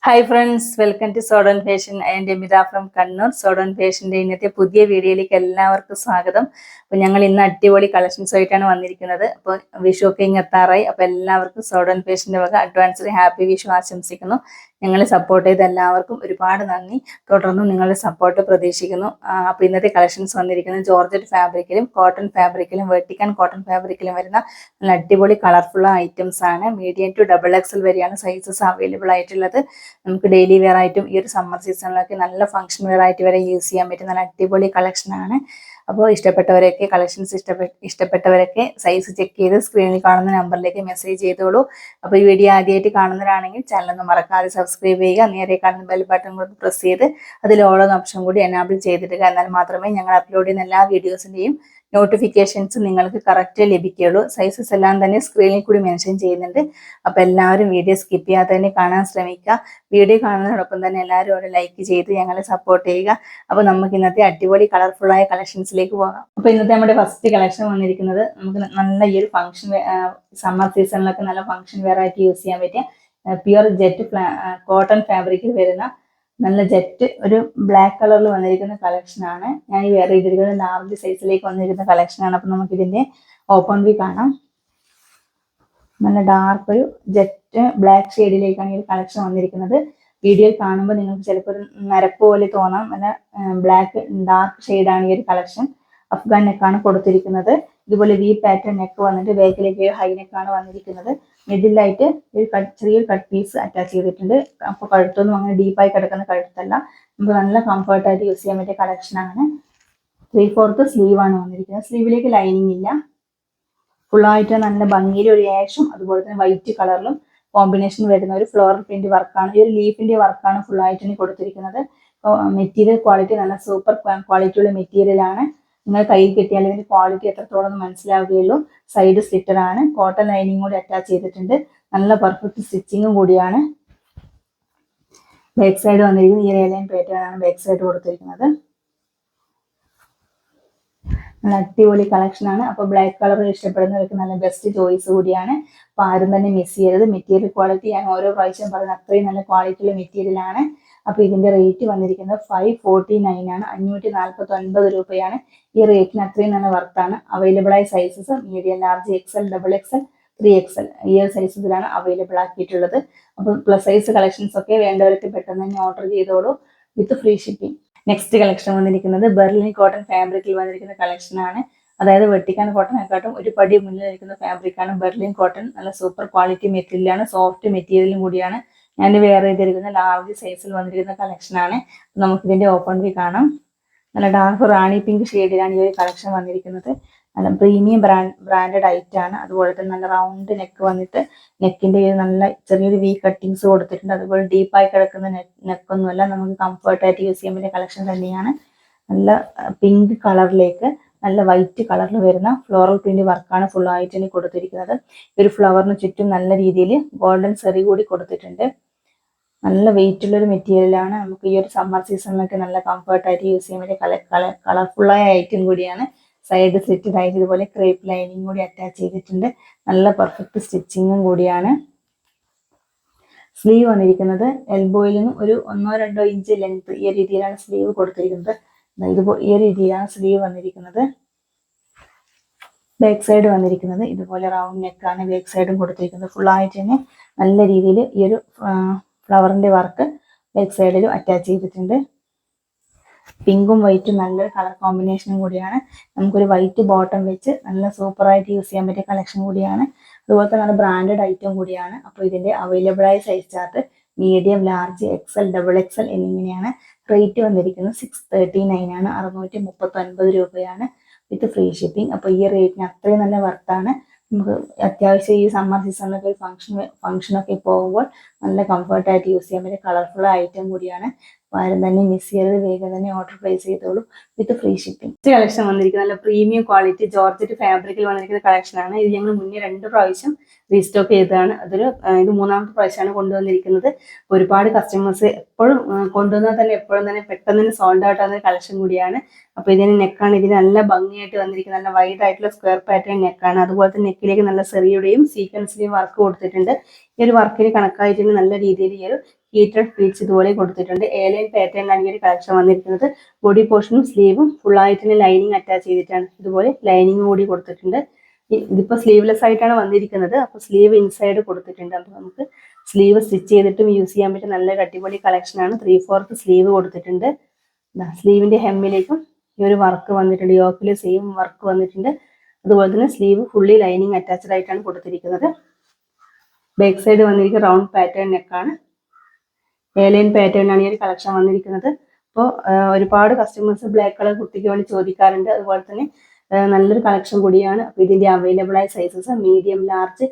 Hi friends, welcome to സോഡൻ fashion. എൻ്റെ Mitha from Kannur. സോഡൻ ഫാഷൻ്റെ ഇന്നത്തെ പുതിയ വീഡിയോയിലേക്ക് എല്ലാവർക്കും സ്വാഗതം. അപ്പോൾ ഞങ്ങൾ ഇന്ന് അടിപൊളി കളക്ഷൻസ് ആയിട്ടാണ് വന്നിരിക്കുന്നത്. അപ്പോൾ വിഷു ഒക്കെ ഇങ്ങ് എത്താറായി. അപ്പോൾ എല്ലാവർക്കും സോഡൻ ഫാഷൻ്റെ വക അഡ്വാൻസ്ഡ് ഹാപ്പി വിഷു ആശംസിക്കുന്നു. ഞങ്ങളെ സപ്പോർട്ട് ചെയ്ത എല്ലാവർക്കും ഒരുപാട് നന്ദി. തുടർന്നും നിങ്ങളുടെ സപ്പോർട്ട് പ്രതീക്ഷിക്കുന്നു. അപ്പോൾ ഇന്നത്തെ കളക്ഷൻസ് വന്നിരിക്കുന്നത് ജോർജറ്റ് ഫാബ്രിക്കിലും കോട്ടൺ ഫാബ്രിക്കിലും വെർട്ടിക്കൻ കോട്ടൺ ഫാബ്രിക്കിലും വരുന്ന നല്ല അടിപൊളി കളർഫുൾ ഐറ്റംസ് ആണ്. മീഡിയം ടു XXL വരെയാണ് സൈസസ് അവൈലബിൾ ആയിട്ടുള്ളത്. നമുക്ക് ഡെയിലി വെയർ ആയിട്ടും ഈ ഒരു സമ്മർ സീസണിലൊക്കെ നല്ല ഫംഗ്ഷൻ വെയർ ആയിട്ട് വരെ യൂസ് ചെയ്യാൻ പറ്റും നല്ല അടിപൊളി കളക്ഷൻ ആണ്. അപ്പോൾ ഇഷ്ടപ്പെട്ടവരൊക്കെ കളക്ഷൻസ് ഇഷ്ടപ്പെട്ടവരൊക്കെ സൈസ് ചെക്ക് ചെയ്ത് സ്ക്രീനിൽ കാണുന്ന നമ്പറിലേക്ക് മെസ്സേജ് ചെയ്തോളൂ. അപ്പോൾ ഈ വീഡിയോ ആദ്യമായിട്ട് കാണുന്നവരാണെങ്കിൽ ചാനലൊന്ന് മറക്കാതെ സബ്സ്ക്രൈബ് ചെയ്യുക. നേരെ കാണുന്ന ബെൽ ബട്ടൺ കൂടി പ്രസ് ചെയ്ത് അതിൽ ഓൾ എന്ന ഓപ്ഷൻ കൂടി എനാബിൾ ചെയ്തിടുക. എന്നാൽ മാത്രമേ ഞങ്ങൾ അപ്ലോഡ് ചെയ്യുന്ന എല്ലാ വീഡിയോസിൻ്റെയും നോട്ടിഫിക്കേഷൻസ് നിങ്ങൾക്ക് കറക്റ്റ് ലഭിക്കുകയുള്ളൂ. സൈസസ് എല്ലാം തന്നെ സ്ക്രീനിൽ കൂടി മെൻഷൻ ചെയ്യുന്നുണ്ട്. അപ്പോൾ എല്ലാവരും വീഡിയോ സ്കിപ്പ് ചെയ്യാതെ തന്നെ കാണാൻ ശ്രമിക്കുക. വീഡിയോ കാണുന്നതിനോടൊപ്പം തന്നെ എല്ലാവരും അവിടെ ലൈക്ക് ചെയ്ത് ഞങ്ങളെ സപ്പോർട്ട് ചെയ്യുക. അപ്പോൾ നമുക്ക് ഇന്നത്തെ അടിപൊളി കളർഫുള്ളായ കളക്ഷൻസിലേക്ക് പോകാം. അപ്പോൾ ഇന്നത്തെ നമ്മുടെ ഫസ്റ്റ് കളക്ഷൻ വന്നിരിക്കുന്നത് നമുക്ക് നല്ല ഈ ഒരു ഫംഗ്ഷൻ സമ്മർ സീസണിലൊക്കെ നല്ല ഫംഗ്ഷൻ വെയർ ആയിട്ട് യൂസ് ചെയ്യാൻ പറ്റിയ പ്യുർ ജെറ്റ് കോട്ടൺ ഫാബ്രിക്കിൽ വരുന്ന നല്ല ജെറ്റ് ഒരു ബ്ലാക്ക് കളറിൽ വന്നിരിക്കുന്ന കളക്ഷൻ ആണ്. ഞാൻ ഈ വേറെ ചെയ്തിരിക്കുന്നത് ലാർജ് സൈസിലേക്ക് വന്നിരിക്കുന്ന കളക്ഷൻ ആണ്. അപ്പോൾ നമുക്ക് ഇതിന്റെ ഓപ്പൺ വ്യൂ കാണാം. നല്ല ഡാർക്ക് ഒരു ജെറ്റ് ബ്ലാക്ക് ഷെയ്ഡിലേക്കാണ് ഈ കളക്ഷൻ വന്നിരിക്കുന്നത്. വീഡിയോയിൽ കാണുമ്പോൾ നിങ്ങൾക്ക് ചിലപ്പോൾ ഒരു നരപ്പ് പോലെ തോന്നാം. നല്ല ബ്ലാക്ക് ഡാർക്ക് ഷെയ്ഡാണ് ഈ ഒരു കളക്ഷൻ. അഫ്ഗാൻ നെക്കാണ് കൊടുത്തിരിക്കുന്നത്. ഇതുപോലെ വി പാറ്റേൺ നെക്ക് വന്നിട്ട് ബാക്കിലേക്ക് ഹൈ നെക്കാണ് വന്നിരിക്കുന്നത്. മിഡിലായിട്ട് ഒരു ചെറിയൊരു കട്ട് പീസ് അറ്റാച്ച് ചെയ്തിട്ടുണ്ട്. അപ്പോൾ കഴുത്തൊന്നും അങ്ങനെ ഡീപ്പായി കിടക്കുന്ന കഴുത്തല്ല. നമുക്ക് നല്ല കംഫർട്ടായിട്ട് യൂസ് ചെയ്യാൻ പറ്റിയ കളക്ഷനാണ്. 3/4 സ്ലീവ് ആണ് വന്നിരിക്കുന്നത്. സ്ലീവിലേക്ക് ലൈനിങ് ഇല്ല. ഫുള്ളായിട്ട് നല്ല ഭംഗിയിൽ ഒരു ആഷും അതുപോലെ തന്നെ വൈറ്റ് കളറിലും കോമ്പിനേഷൻ വരുന്ന ഒരു ഫ്ലോറൽ പ്രിന്റ് വർക്കാണ്. ഈ ഒരു ലീഫിന്റെ വർക്കാണ് ഫുള്ളായിട്ട് കൊടുത്തിരിക്കുന്നത്. മെറ്റീരിയൽ ക്വാളിറ്റി നല്ല സൂപ്പർ ക്വാളിറ്റിയുള്ള മെറ്റീരിയൽ ആണ്. നിങ്ങൾ കയ്യിൽ കിട്ടിയാൽ ഇതിന്റെ ക്വാളിറ്റി എത്രത്തോളം മനസ്സിലാവുകയുള്ളൂ. സൈഡ് സ്ലിറ്റർ ആണ്. കോട്ടൺ ലൈനിങ് കൂടി അറ്റാച്ച് ചെയ്തിട്ടുണ്ട്. നല്ല പെർഫെക്റ്റ് സ്റ്റിച്ചിങ്ങും കൂടിയാണ്. ബാക്ക് സൈഡ് വന്നിരിക്കുന്നത് ഈ എയർലൈൻ പാറ്റേൺ ആണ് ബാക്ക് സൈഡ് കൊടുത്തിരിക്കുന്നത്. നല്ല അടിപൊളി കളക്ഷൻ ആണ്. അപ്പോൾ ബ്ലാക്ക് കളർ ഇഷ്ടപ്പെടുന്നവർക്ക് നല്ല ബെസ്റ്റ് ചോയ്സ് കൂടിയാണ്. അപ്പോൾ ആരും തന്നെ മിസ് ചെയ്യരുത്. മെറ്റീരിയൽ ക്വാളിറ്റി ഞാൻ ഓരോ പ്രാവശ്യം പറയുന്നത് അത്രയും നല്ല ക്വാളിറ്റിയുള്ള മെറ്റീരിയൽ ആണ്. അപ്പോൾ ഇതിന്റെ റേറ്റ് വന്നിരിക്കുന്നത് 549 ആണ്. 549 രൂപയാണ്. ഈ റേറ്റിന് അത്രയും നല്ല വർത്താണ്. അവൈലബിൾ ആയ sizes medium, large, XL, XXL, 3XL ഈ ഒരു സൈസസിലാണ് അവൈലബിൾ ആക്കിയിട്ടുള്ളത്. അപ്പോൾ പ്ലസ് സൈസ് കളക്ഷൻസ് ഒക്കെ വേണ്ടവർക്ക് പെട്ടെന്ന് തന്നെ ഓർഡർ ചെയ്തോളൂ വിത്ത് ഫ്രീ ഷിപ്പിംഗ്. നെക്സ്റ്റ് കളക്ഷൻ വന്നിരിക്കുന്നത് ബെർലിൻ കോട്ടൺ ഫാബ്രിക്കിൽ വന്നിരിക്കുന്ന കളക്ഷൻ ആണ്. അതായത് വെട്ടിക്കാൻ കോട്ടനെക്കാട്ടും ഒരു പടി മുന്നിൽ നിൽക്കുന്ന ഫാബ്രിക്കാണ് ബെർലിൻ കോട്ടൺ. നല്ല സൂപ്പർ ക്വാളിറ്റി മെറ്റീരിയലാണ്. സോഫ്റ്റ് മെറ്റീരിയലും കൂടിയാണ്. ഞാൻ വേറെ ചെയ്തിരിക്കുന്ന ലാർജ് സൈസിൽ വന്നിരിക്കുന്ന കളക്ഷൻ ആണ്. നമുക്കിതിന്റെ ഓപ്പൺ വ്യൂ കാണാം. നല്ല ഡാർക്ക് റാണി പിങ്ക് ഷെയ്ഡിലാണ് ഈ ഒരു കളക്ഷൻ വന്നിരിക്കുന്നത്. നല്ല പ്രീമിയം ബ്രാൻഡഡ് ഐറ്റാണ്. അതുപോലെ തന്നെ നല്ല റൗണ്ട് നെക്ക് വന്നിട്ട് നെക്കിന്റെ നല്ല ചെറിയൊരു വി കട്ടിങ്സ് കൊടുത്തിട്ടുണ്ട്. അതുപോലെ ഡീപ്പായി കിടക്കുന്ന നെക്കൊന്നുമല്ല. നമുക്ക് കംഫർട്ടായിട്ട് യൂസ് ചെയ്യാൻ പറ്റിയ കളക്ഷൻ തന്നെയാണ്. നല്ല പിങ്ക് കളറിലേക്ക് നല്ല വൈറ്റ് കളറിൽ വരുന്ന ഫ്ലോറൽ പ്രിന്റ് വർക്കാണ് ഫുള്ളായിട്ട് കൊടുത്തിരിക്കുന്നത്. ഈ ഒരു ഫ്ലവറിന് ചുറ്റും നല്ല രീതിയിൽ ഗോൾഡൻ സെറി കൂടി കൊടുത്തിട്ടുണ്ട്. നല്ല വെയിറ്റ് ഉള്ള ഒരു മെറ്റീരിയലാണ്. നമുക്ക് ഈ ഒരു സമ്മർ സീസണിലൊക്കെ നല്ല കംഫർട്ടായിട്ട് യൂസ് ചെയ്യാൻ പറ്റിയ കളർഫുള്ളായ ഐറ്റം കൂടിയാണ്. സൈഡ് സ്ലിറ്റഡ് ആയിട്ട് ഇതുപോലെ ക്രേപ്പ് ലൈനിങ് കൂടി അറ്റാച്ച് ചെയ്തിട്ടുണ്ട്. നല്ല പെർഫെക്റ്റ് സ്റ്റിച്ചിങ്ങും കൂടിയാണ്. സ്ലീവ് വന്നിരിക്കുന്നത് എൽബോയിൽ നിന്നും ഒരു 1-2 ഇഞ്ച് ലെങ്ത് ഈ രീതിയിലാണ് സ്ലീവ് കൊടുത്തിരിക്കുന്നത്. ഈ രീതിയിലാണ് സ്ലീവ് വന്നിരിക്കുന്നത്. ബാക്ക് സൈഡ് വന്നിരിക്കുന്നത് ഇതുപോലെ റൗണ്ട് നെക്കാണ് ബാക്ക് സൈഡും കൊടുത്തിരിക്കുന്നത്. ഫുള്ളായിട്ട് തന്നെ നല്ല രീതിയിൽ ഈ ഒരു ഫ്ലവറിന്റെ വർക്ക് ബാക്ക് സൈഡിലും അറ്റാച്ച് ചെയ്തിട്ടുണ്ട്. പിങ്കും വൈറ്റും നല്ലൊരു കളർ കോമ്പിനേഷനും കൂടിയാണ്. നമുക്കൊരു വൈറ്റ് ബോട്ടം വെച്ച് നല്ല സൂപ്പറായിട്ട് യൂസ് ചെയ്യാൻ പറ്റിയ കളക്ഷൻ കൂടിയാണ്. അതുപോലെ തന്നെ നല്ല ബ്രാൻഡഡ് ഐറ്റം കൂടിയാണ്. അപ്പോൾ ഇതിന്റെ അവൈലബിൾ ആയ size chart medium, large, XL, XXL എന്നിങ്ങനെയാണ്. റേറ്റ് വന്നിരിക്കുന്നത് 639 ആണ്. 639 രൂപയാണ് വിത്ത് ഫ്രീ ഷിപ്പിംഗ്. അപ്പോൾ ഈ റേറ്റിന് അത്രയും നല്ല വർത്താണ്. നമുക്ക് അത്യാവശ്യം ഈ സമ്മർ സീസണിലൊക്കെ ഒരു ഫംഗ്ഷനൊക്കെ പോകുമ്പോൾ നല്ല കംഫർട്ടായിട്ട് യൂസ് ചെയ്യാൻ പറ്റിയ കളർഫുൾ ഐറ്റം കൂടിയാണ്. ആരും തന്നെ മിസ് ചെയ്യരുത്. വേഗം തന്നെ ഓർഡർ പ്ലേസ് ചെയ്തോളൂ വിത്ത് ഫ്രീ ഷിപ്പിംഗ്. ഈ കളക്ഷൻ വന്നിരിക്കുന്നത് നല്ല പ്രീമിയം ക്വാളിറ്റി ജോർജറ്റ് ഫാബ്രിക്കിൽ വന്നിരിക്കുന്ന കളക്ഷനാണ്. ഇത് ഞങ്ങൾ മുന്നേ 2 പ്രാവശ്യം റീസ്റ്റോക്ക് ചെയ്തതാണ്. ഇത് 3ാമത്തെ പ്രാവശ്യമാണ് കൊണ്ടുവന്നിരിക്കുന്നത്. ഒരുപാട് കസ്റ്റമേഴ്സ് എപ്പോഴും കൊണ്ടുവന്നാൽ തന്നെ എപ്പോഴും തന്നെ പെട്ടെന്ന് തന്നെ സോൾഡ് ഔട്ട് ആകുന്ന കളക്ഷൻ കൂടിയാണ്. അപ്പോൾ ഇതിന് നെക്കാണ് ഇതിന് നല്ല ഭംഗിയായിട്ട് വന്നിരിക്കുന്നത്. നല്ല വൈഡ് ആയിട്ടുള്ള സ്ക്വയർ പാറ്റേൺ നെക്കാണ്. അതുപോലെ തന്നെ നെക്കിലേക്ക് നല്ല സെറിയുടെയും സീക്വൻസിന്റെയും വർക്ക് കൊടുത്തിട്ടുണ്ട്. ഈ ഒരു വർക്കിന് കണക്കായിട്ട് നല്ല രീതിയിൽ ഈ ഒരു ഹീറ്റഡ് പ്ലീറ്റ്സ് ഇതുപോലെ കൊടുത്തിട്ടുണ്ട്. എയർലൈൻ പാറ്റേണിലാണ് ഈ ഒരു കളക്ഷൻ വന്നിരിക്കുന്നത്. ബോഡി പോർഷനും സ്ലീവും ഫുള്ളായിട്ട് ലൈനിങ് അറ്റാച്ച് ചെയ്തിട്ടാണ്. ഇതുപോലെ ലൈനിങ് കൂടി കൊടുത്തിട്ടുണ്ട്. ഇതിപ്പോൾ സ്ലീവ്ലെസ് ആയിട്ടാണ് വന്നിരിക്കുന്നത്. അപ്പോൾ സ്ലീവ് ഇൻസൈഡ് കൊടുത്തിട്ടുണ്ട്. അപ്പോൾ നമുക്ക് സ്ലീവ് സ്റ്റിച്ച് ചെയ്തിട്ടും യൂസ് ചെയ്യാൻ പറ്റിയ നല്ല അടിപൊളി കളക്ഷനാണ്. 3/4 സ്ലീവ് കൊടുത്തിട്ടുണ്ട്. സ്ലീവിന്റെ ഹെമ്മിലേക്കും ഈ ഒരു വർക്ക് വന്നിട്ടുണ്ട്. യോക്കിൽ സെയിം വർക്ക് വന്നിട്ടുണ്ട്. അതുപോലെ തന്നെ സ്ലീവ് ഫുള്ളി ലൈനിങ് അറ്റാച്ച്ഡ് ആയിട്ടാണ് കൊടുത്തിരിക്കുന്നത്. ബാക്ക് സൈഡ് വന്നിരിക്കുന്ന റൗണ്ട് പാറ്റേൺ നെക്കാണ്. എയർലൈൻ പാറ്റേണിലാണ് ഈ ഒരു കളക്ഷൻ വന്നിരിക്കുന്നത്. അപ്പോൾ ഒരുപാട് കസ്റ്റമേഴ്സ് ബ്ലാക്ക് കളർ കുർത്തിക്ക് വേണ്ടി ചോദിക്കാറുണ്ട്. അതുപോലെ തന്നെ നല്ലൊരു കളക്ഷൻ കൂടിയാണ്. അപ്പോൾ ഇതിന്റെ അവൈലബിൾ ആയ sizes medium, large,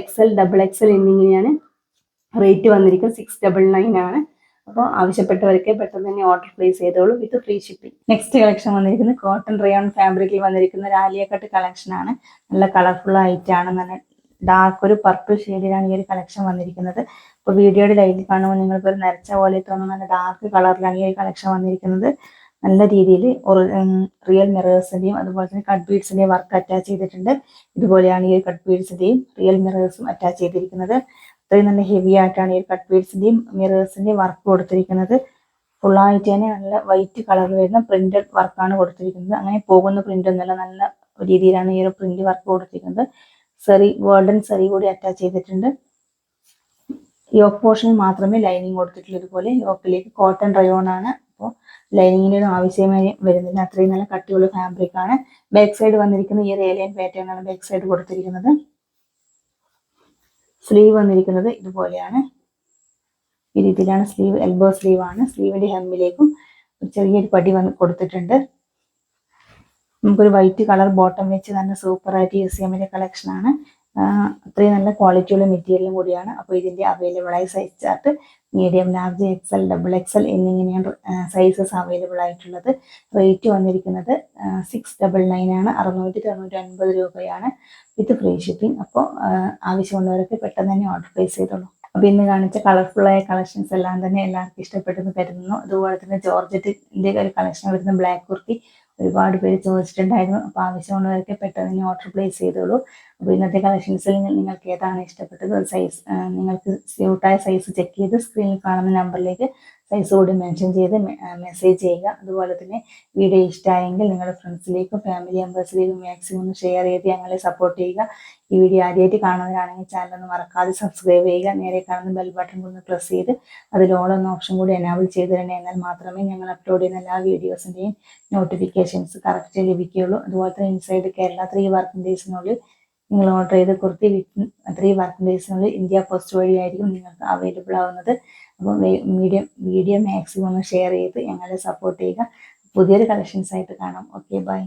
XL, XXL എന്നിങ്ങനെയാണ്. റേറ്റ് വന്നിരിക്കുന്നത് 699 ആണ്. അപ്പോൾ ആവശ്യപ്പെട്ടവർക്ക് പെട്ടെന്ന് തന്നെ ഓർഡർ പ്ലേസ് ചെയ്തോളൂ വിത്ത് ഫ്രീ ഷിപ്പിംഗ്. നെക്സ്റ്റ് കളക്ഷൻ വന്നിരിക്കുന്നത് കോട്ടൺ റയോൺ ഫാബ്രിക്കിൽ വന്നിരിക്കുന്ന ആലിയ കട്ട് കളക്ഷൻ ആണ്. നല്ല കളർഫുൾ ആയിട്ടാണ്, നല്ല ഡാർക്ക് ഒരു പർപ്പിൾ ഷെയ്ഡിലാണ് ഈ ഒരു കളക്ഷൻ വന്നിരിക്കുന്നത്. അപ്പോൾ വീഡിയോയുടെ ലൈറ്റിൽ കാണുമ്പോൾ നിങ്ങൾക്ക് ഒരു നരച്ച പോലെ തോന്നുന്ന നല്ല ഡാർക്ക് കളറിലാണ് ഈ ഒരു കളക്ഷൻ വന്നിരിക്കുന്നത്. നല്ല രീതിയിൽ റിയൽ മിറേഴ്സിന്റെയും അതുപോലെ തന്നെ കട്ട് ബീഡ്സിന്റെയും വർക്ക് അറ്റാച്ച് ചെയ്തിട്ടുണ്ട്. ഇതുപോലെയാണ് ഈ കട്ട് ബീഡ്സിന്റെയും റിയൽ മിറേഴ്സും അറ്റാച്ച് ചെയ്തിരിക്കുന്നത്. അത്രയും നല്ല ഹെവി ആയിട്ടാണ് ഈ കട്ട് ബീഡ്സിന്റെയും മിറേഴ്സിന്റെയും വർക്ക് കൊടുത്തിരിക്കുന്നത്. ഫുള്ളായിട്ട് തന്നെ നല്ല വൈറ്റ് കളറിൽ വരുന്ന പ്രിന്റഡ് വർക്കാണ് കൊടുത്തിരിക്കുന്നത്. അങ്ങനെ പോകുന്ന പ്രിന്റ് ഒന്നുമല്ല, നല്ല രീതിയിലാണ് ഈ ഒരു പ്രിന്റ് വർക്ക് കൊടുത്തിരിക്കുന്നത്. ഗോൾഡൻ സെറി കൂടി അറ്റാച്ച് ചെയ്തിട്ടുണ്ട്. യോക്ക് പോർഷനിൽ മാത്രമേ ലൈനിങ് കൊടുത്തിട്ടുള്ളൂ. ഇതുപോലെ യോക്കിലേക്ക് കോട്ടൺ റയോൺ ആണ്. അപ്പോൾ ലൈനിങ്ങിന്റെ ഒരു ആവശ്യമായി വരുന്നില്ല. അത്രയും നല്ല കട്ടിയുള്ള ഫാബ്രിക് ആണ്. ബാക്ക് സൈഡ് വന്നിരിക്കുന്ന ഈ ഒരു ഏലിയൻ പാറ്റേൺ ആണ് ബാക്ക് സൈഡ് കൊടുത്തിരിക്കുന്നത്. സ്ലീവ് വന്നിരിക്കുന്നത് ഇതുപോലെയാണ്. ഈ രീതിയിലാണ് സ്ലീവ്. എൽബോ സ്ലീവ് ആണ്. സ്ലീവിന്റെ ഹെമ്മിലേക്കും ചെറിയൊരു പടി കൊടുത്തിട്ടുണ്ട്. നമുക്കൊരു വൈറ്റ് കളർ ബോട്ടം വെച്ച് നല്ല സൂപ്പർ ആയിട്ട് യൂസ് ചെയ്യാൻ പറ്റിയ കളക്ഷൻ ആണ്. അത്രയും നല്ല ക്വാളിറ്റിയുള്ള മെറ്റീരിയലും കൂടിയാണ്. അപ്പോൾ ഇതിന്റെ അവൈലബിൾ ആയ size chart medium, large, XL, XXL എന്നിങ്ങനെയാണ് സൈസസ് അവൈലബിൾ ആയിട്ടുള്ളത്. റേറ്റ് വന്നിരിക്കുന്നത് 699 ആണ്. 699 രൂപയാണ് വിത്ത് ഫ്രീ ഷിപ്പിംഗ്. അപ്പോൾ ആവശ്യമുള്ളവരൊക്കെ പെട്ടെന്ന് തന്നെ ഓർഡർ പ്ലേസ് ചെയ്തോളൂ. അപ്പോൾ ഇന്ന് കാണിച്ച കളർഫുള്ളായ കളക്ഷൻസ് എല്ലാം തന്നെ എല്ലാവർക്കും ഇഷ്ടപ്പെട്ടെന്ന് കരുതുന്നു. അതുപോലെ തന്നെ ജോർജറ്റിന്റെ ഒരു കളക്ഷൻ വരുന്ന ബ്ലാക്ക് കുർത്തി ഒരുപാട് പേര് ചോദിച്ചിട്ടുണ്ടായിരുന്നു. അപ്പോൾ ആവശ്യമുള്ളവരൊക്കെ പെട്ടെന്ന് തന്നെ ഓർഡർ പ്ലേസ് ചെയ്തോളൂ. അപ്പോൾ ഇന്നത്തെ കളക്ഷൻസിൽ നിങ്ങൾക്ക് ഏതാണ് ഇഷ്ടപ്പെട്ടത് സൈസ്, നിങ്ങൾക്ക് സ്യൂട്ടായ സൈസ് ചെക്ക് ചെയ്ത് സ്ക്രീനിൽ കാണുന്ന നമ്പറിലേക്ക് സൈസ് കൂടി മെൻഷൻ ചെയ്ത് മെസ്സേജ് ചെയ്യുക. അതുപോലെ തന്നെ വീഡിയോ ഇഷ്ടമായെങ്കിൽ നിങ്ങളുടെ ഫ്രണ്ട്സിലേക്കും ഫാമിലി മെമ്പേഴ്സിലേക്കും മാക്സിമം ഒന്ന് ഷെയർ ചെയ്ത് ഞങ്ങളെ സപ്പോർട്ട് ചെയ്യുക. ഈ വീഡിയോ ആദ്യമായിട്ട് കാണുന്നവരാണെങ്കിൽ ചാനൽ ഒന്ന് മറക്കാതെ സബ്സ്ക്രൈബ് ചെയ്യുക. നേരെ കാണുന്ന ബെൽ ബട്ടൺ ഒന്ന് പ്രസ് ചെയ്ത് അതിൽ ഓൾ എന്ന ഓപ്ഷൻ കൂടി എനാബിൾ ചെയ്ത് തന്നെ, എന്നാൽ മാത്രമേ ഞങ്ങൾ അപ്ലോഡ് ചെയ്യുന്ന എല്ലാ വീഡിയോസിൻ്റെയും നോട്ടിഫിക്കേഷൻസ് കറക്റ്റ് ലഭിക്കുകയുള്ളൂ. അതുപോലെ തന്നെ ഇൻസൈഡ് കേരള 3 വർക്കിംഗ് ഡേയ്സിനുള്ളിൽ നിങ്ങൾ ഓർഡർ ചെയ്ത് കുർത്തി 3 വർക്കിംഗ് ഡേയ്സിനുള്ളിൽ ഇന്ത്യ പോസ്റ്റ് വഴിയായിരിക്കും നിങ്ങൾക്ക് അവൈലബിൾ ആവുന്നത്. അപ്പോൾ വീഡിയോ മാക്സിമം ഒന്ന് ഷെയർ ചെയ്ത് ഞങ്ങളെ സപ്പോർട്ട് ചെയ്യുക. പുതിയൊരു കളക്ഷൻസ് ആയിട്ട് കാണാം. Okay, by.